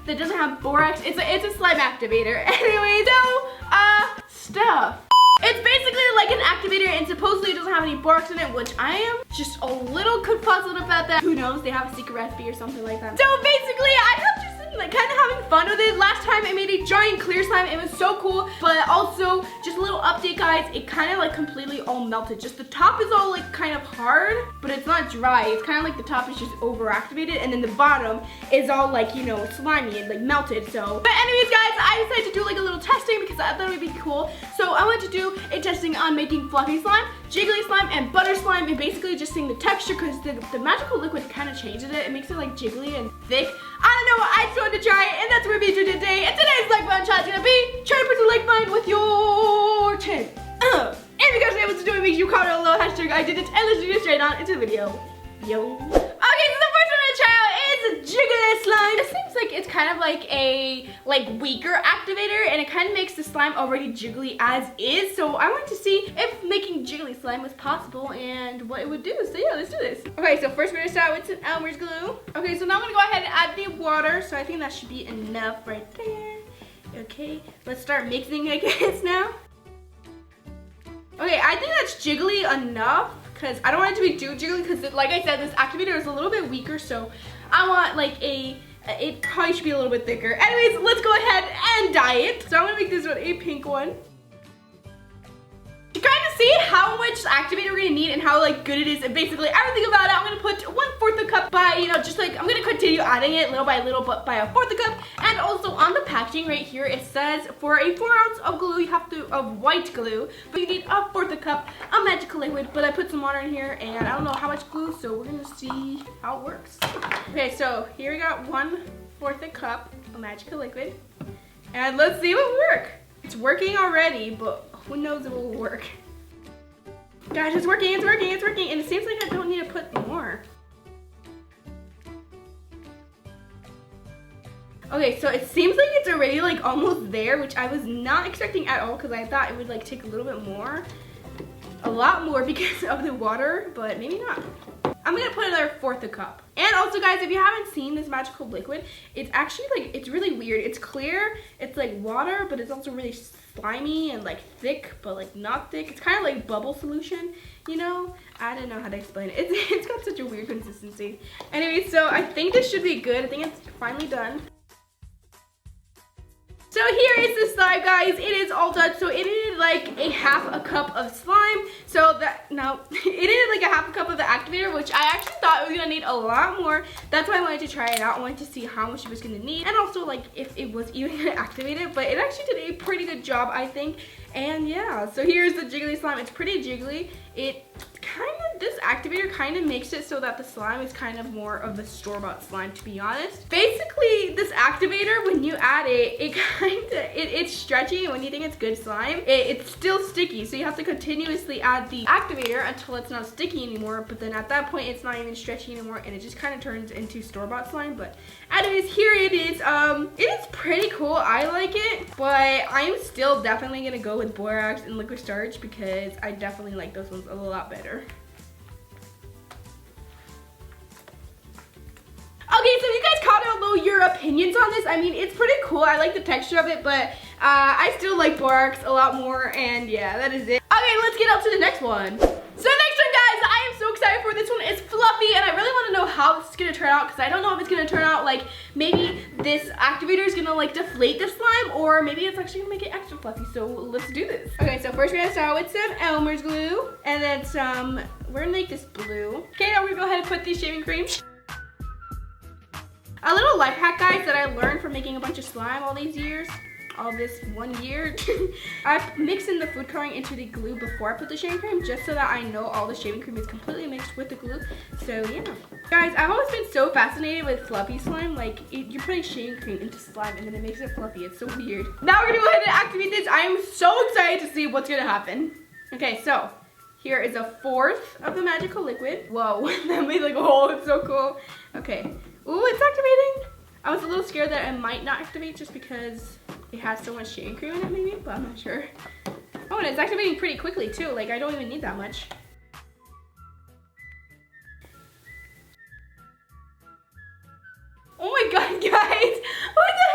that doesn't have borax. It's a slime activator. Anyway, so, stuff. It's basically like an activator and supposedly it doesn't have any borax in it, which I am just a little confuzzled about that. Who knows, they have a secret recipe or something like that. So basically, I'm just like kind of having fun with it. Last time I made a giant clear slime. It was so cool, but also just a little update, guys. It kind of like completely all melted. Just the top is all like kind of hard, but it's not dry. It's kind of like the top is just overactivated, and then the bottom is all like, you know, slimy and like melted. So, but anyways, guys, I decided to do like a little testing because I thought it would be cool. So I wanted to do a testing on making fluffy slime, jiggly slime, and butter slime, and basically just seeing the texture because the magical liquid kind of changes it. It makes it like jiggly and thick. I don't know, I just wanted to try it, and that's what we're going to do today. And today's like button challenge is going to be try to put the like button with your chin. If you guys are able to do it, make sure you comment down below hashtag I did it, and let's do this straight on into the video. Yo. Okay, so the first one I'm going to try out is Jiggly Slime. It seems like it's kind of like a weaker activator, and it kind of makes the slime already jiggly as is. So I wanted to see if making jiggly slime was possible and what it would do. So yeah, let's do this. Okay, so first we're gonna start with some Elmer's glue. Okay, so now I'm gonna go ahead and add the water. So I think that should be enough right there. Okay, let's start mixing, I guess, now. Okay, I think that's jiggly enough because I don't want it to be too jiggly because, like I said, this activator is a little bit weaker, so I want like it probably should be a little bit thicker. Anyways, let's go ahead and dye it. So I'm gonna make this one a pink one. To kind of see how much activator we're gonna need and how like good it is and basically everything about it, I'm gonna put 1/4 a cup by, you know, just like I'm gonna continue adding it little by little, but by 1/4 a cup. And also on the packaging right here, it says for a 4 ounce of glue, you have to, of white glue, but you need 1/4 a cup of magical liquid. But I put some water in here and I don't know how much glue, so we're gonna see how it works. Okay, so here we got 1/4 a cup of magical liquid. And let's see if it will work. It's working already, but who knows if it will work. Guys, it's working, it's working, it's working, and it seems like I don't need to put more. Okay, so it seems like it's already like almost there, which I was not expecting at all because I thought it would like take a little bit more. A lot more because of the water, but maybe not. I'm gonna put another 1/4 a cup. And also, guys, if you haven't seen this magical liquid, it's actually like, it's really weird. It's clear, it's like water, but it's also really slimy and like thick, but like not thick. It's kind of like bubble solution, you know? I don't know how to explain it. It's got such a weird consistency. Anyway, so I think this should be good. I think it's finally done. So here is the slime, guys. It is all done. So it needed like a 1/2 cup of slime. So that, no, it needed like a 1/2 cup of the activator, which I actually thought it was gonna need a lot more. That's why I wanted to try it out. I wanted to see how much it was gonna need. And also like if it was even gonna activate it. But it actually did a pretty good job, I think. And yeah, so here's the jiggly slime. It's pretty jiggly. It kind of, this activator kind of makes it so that the slime is kind of more of the store-bought slime, to be honest. Basically, this activator, when you add it, it's stretchy, and when you think it's good slime, it's still sticky. So you have to continuously add the activator until it's not sticky anymore. But then at that point, it's not even stretchy anymore, and it just kind of turns into store-bought slime. But anyways, here it is. It is pretty cool. I like it, but I'm still definitely gonna go with borax and liquid starch because I definitely like those ones a lot better. Okay, so you guys comment down below your opinions on this. I mean, it's pretty cool. I like the texture of it, but I still like borax a lot more, and yeah, that is it. Okay, let's get up to the next one. So the next one, guys, I am so excited for this one. It's fluffy, and I really want to know how this is going to turn out, because I don't know if it's going to turn out like maybe this activator is going to like deflate the slime, or maybe it's actually going to make it extra fluffy. So let's do this. Okay, so first we're going to start with some Elmer's glue, and then some, we're going to make this blue. Okay, now we're going to go ahead and put these shaving creams. A little life hack, guys, that I learned from making a bunch of slime all these years, all this 1 year. I mix in the food coloring into the glue before I put the shaving cream, just so that I know all the shaving cream is completely mixed with the glue. So yeah. Guys, I've always been so fascinated with fluffy slime. Like, you're putting shaving cream into slime and then it makes it fluffy. It's so weird. Now we're gonna go ahead and activate this. I am so excited to see what's gonna happen. Okay, so here is 1/4 of the magical liquid. Whoa, that made like a hole. It's so cool. Okay. Ooh, it's activating. I was a little scared that it might not activate just because it has so much shaving cream in it maybe, but I'm not sure. Oh, and it's activating pretty quickly too. Like, I don't even need that much. Oh my god, guys. What the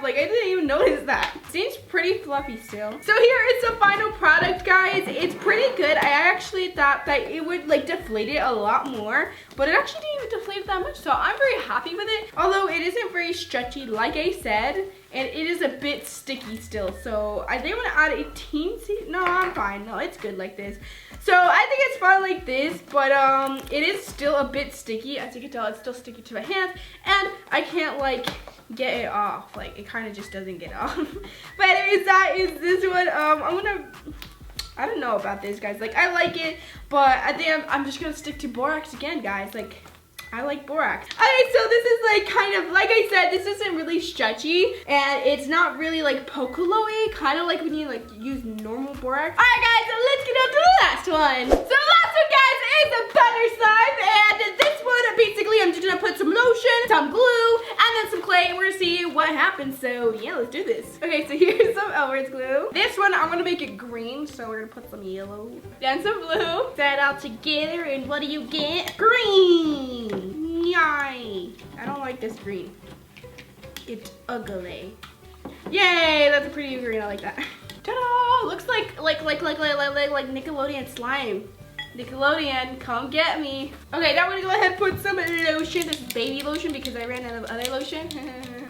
Like, I didn't even notice that. Seems pretty fluffy still. So here is the final product, guys. It's pretty good. I actually thought that it would like deflate it a lot more, but it actually didn't even deflate it that much. So I'm very happy with it. Although it isn't very stretchy, like I said, and it is a bit sticky still. So I think I'm gonna add a teensy. No, I'm fine. No, it's good like this. So I think it's fine like this, but it is still a bit sticky. As you can tell, it's still sticky to my hands, and I can't like get it off. Like, it kind of just doesn't get off. But anyways, that is this one. I don't know about this, guys. Like, I like it, but I think I'm just gonna stick to borax again, guys. Like, I like borax. Okay, so this is like kind of, like I said, this isn't really stretchy, and it's not really like Pocoloy, kind of like when you like use normal borax. All right, guys, so let's get on to the last one. So the last one, guys, is a butter slime, and this one, basically, I'm just gonna put some lotion, some glue, and then some clay, and we're gonna see what happens. So yeah, let's do this. Okay, so here's some Elmers glue. This one, I'm gonna make it green, so we're gonna put some yellow and some blue. Set it all together, and what do you get? Green. Yay! I don't like this green. It's ugly. Yay! That's a pretty green. I like that. Ta-da! Looks like Nickelodeon slime. Nickelodeon, come get me. Okay, now we're gonna go ahead and put some lotion. This is baby lotion because I ran out of other lotion.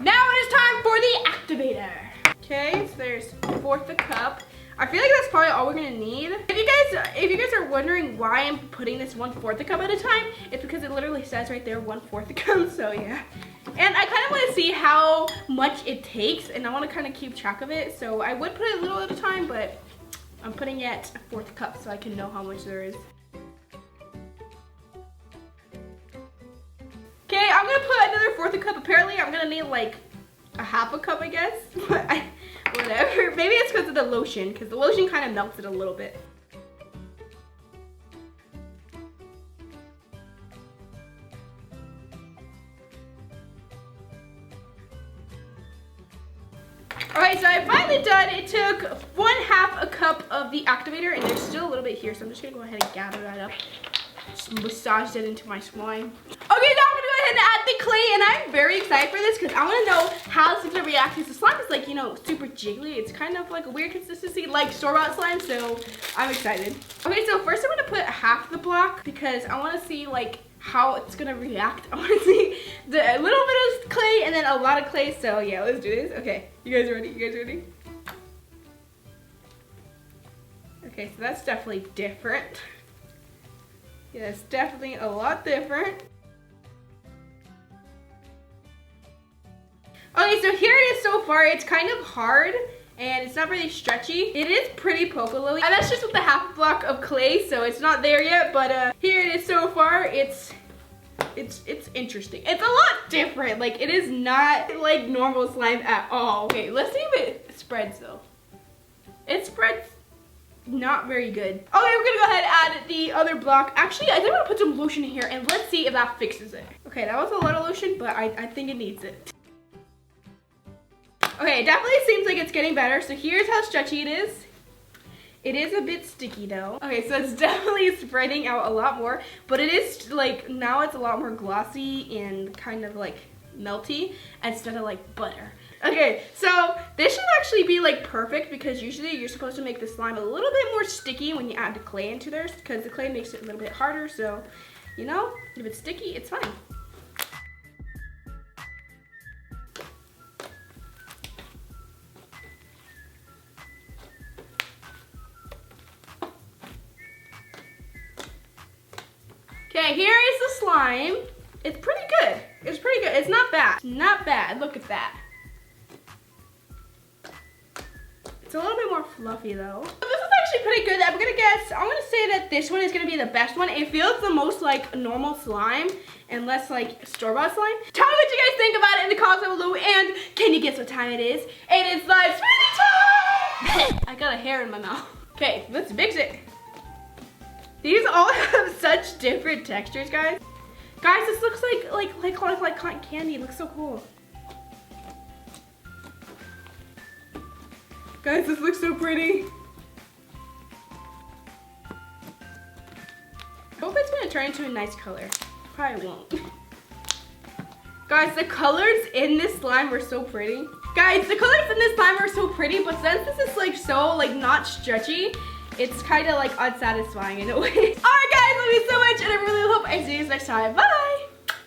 Now it is time for the activator. Okay, so there's 1/4 cup. I feel like that's probably all we're gonna need. If you guys are wondering why I'm putting this 1/4 cup at a time, it's because it literally says right there 1/4 cup, so yeah. And I kind of want to see how much it takes, and I want to kind of keep track of it, so I would put it a little at a time, but I'm putting it 1/4 cup so I can know how much there is. Okay, I'm gonna put another 1/4 cup. Apparently I'm gonna need like a 1/2 cup, I guess, but whatever. Maybe it's because of the lotion, because the lotion kind of melts it a little bit. Alright, so I'm finally done. It took 1/2 cup of the activator, and there's still a little bit here, so I'm just gonna go ahead and gather that up. Just massage it into my slime. Okay, now I'm gonna go ahead and add the clay, and I'm very excited for this because I want to know how this is gonna react. Because the slime is like, you know, super jiggly. It's kind of like a weird consistency, like store-bought slime. So I'm excited. Okay, so first I'm gonna put half the block because I want to see like how it's gonna react. I want to see a little bit of clay and then a lot of clay. So yeah, let's do this. Okay, you guys ready? You guys ready? Okay, so that's definitely different. Yeah, it's definitely a lot different. Okay, so here it is so far. It's kind of hard and it's not really stretchy. It is pretty Pocoloy, and that's just with the 1/2 block of clay, so it's not there yet, but here it is so far. It's interesting. It's a lot different. Like, it is not like normal slime at all. Okay, let's see if it spreads though. It spreads not very good. Okay, we're gonna go ahead and add the other block. Actually, I think I'm gonna put some lotion in here and let's see if that fixes it. Okay, that was a lot of lotion, but I think it needs it. Okay, it definitely seems like it's getting better. So here's how stretchy it is. It is a bit sticky though. Okay, so it's definitely spreading out a lot more, but it is like, now it's a lot more glossy and kind of like melty instead of like butter. Okay, so this should actually be like perfect because usually you're supposed to make the slime a little bit more sticky when you add the clay into there because the clay makes it a little bit harder. So, you know, if it's sticky, it's fine. Okay, here is the slime. It's pretty good. It's pretty good. It's not bad. Not bad. Look at that. It's a little bit more fluffy though. This is actually pretty good. I'm gonna say that this one is gonna be the best one. It feels the most like normal slime and less like store-bought slime. Tell me what you guys think about it in the comments down below, and can you guess what time it is? It is slime smoothie time! I got a hair in my mouth. Okay, let's mix it. These all have such different textures, guys. Guys, this looks like cotton candy. It looks so cool. Guys, this looks so pretty. I hope it's gonna turn into a nice color. Probably won't. Guys, the colors in this slime were so pretty. Guys, the colors in this slime are so pretty, but since this is like so like not stretchy, it's kind of like unsatisfying in a way. Alright guys, love you so much, and I really hope I see you next time. Bye!